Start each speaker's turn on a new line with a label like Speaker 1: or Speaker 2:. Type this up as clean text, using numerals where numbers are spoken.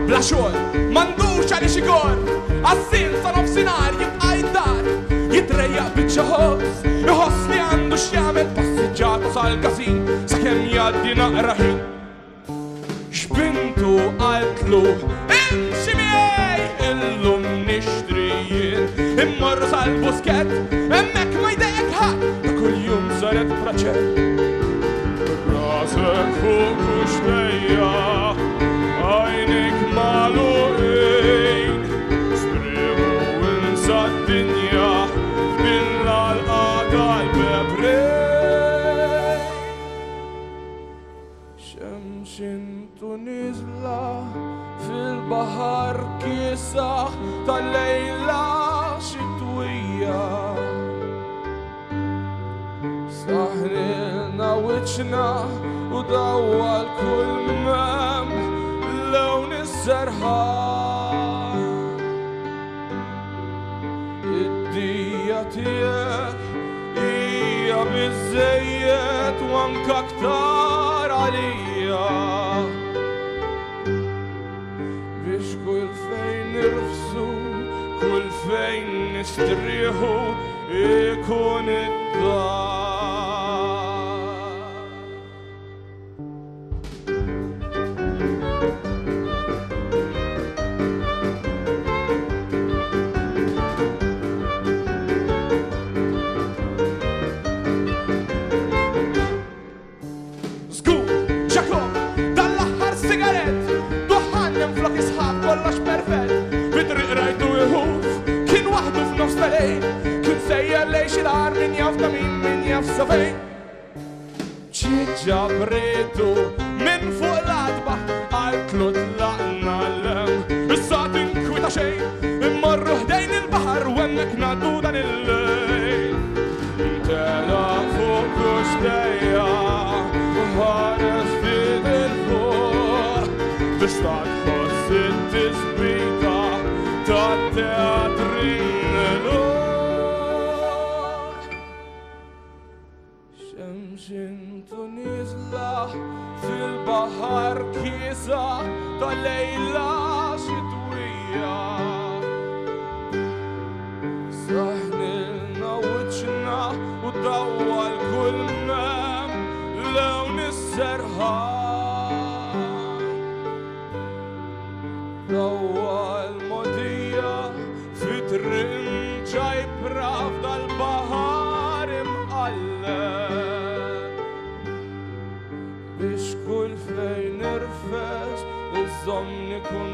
Speaker 1: Bla xogħol, m'għandux għaliex igor, għas-sin sa nofsinhar jibqa' jiddar, jitrejjaq biċċa ħoss, iħoss li għandu x'jagħmel passiġġjata sal-kasin sakemm jgħaddi naqra ħin. X'bintu qaltlu imxi miegħi illum nixtri jien, immorru sal-buskett hemmhekk ma jdejjek ħadd ta' kuljum saret praċett. Rasek fuq kuxtejja għajnik magħluqin, spriemu insa d-dinja f'dilla l-qagħda l-bebrej. Xemxintu niżla fil-baħar kiesaħ tal-lejla xitwija, saħnilna wiċċna u dawwa l-kull mem lawn is-serħan. Id-dija tiegħek hija biżżejjed u anke aktar għalija biex kull fejn nirfsu, kull fejn nistrieħu ikun id-dar. Kollox perfett, bit-triq rajtu jħuf, kien waħdu f'nofs tal-lejl, kien sejjer lejn xi dar min jaf ta' min jaf sa fejn. Ċiġġa b'ritu minn fuq l-adba għaltlu tlaqna l-lem, issa tinkwita xejn, immorru ħdejn il-baħar u hemmhekk ngħaddu dan il-lejl. Tela fuq kuxtejja u ħares fid il-fuq biex tħoss it-tisbita tat-teatrin l-lur. Xemxintu niżla fil-baħar kiesaħ tal-lejla xitwija, saħnilna wiċċna u dawwa l-kull mem lawn is-serħan. Dawwa l-modija fit-triq ġajpra f'dal-baħar imqalleb biex kull fejn nirfes iż-żomm ikun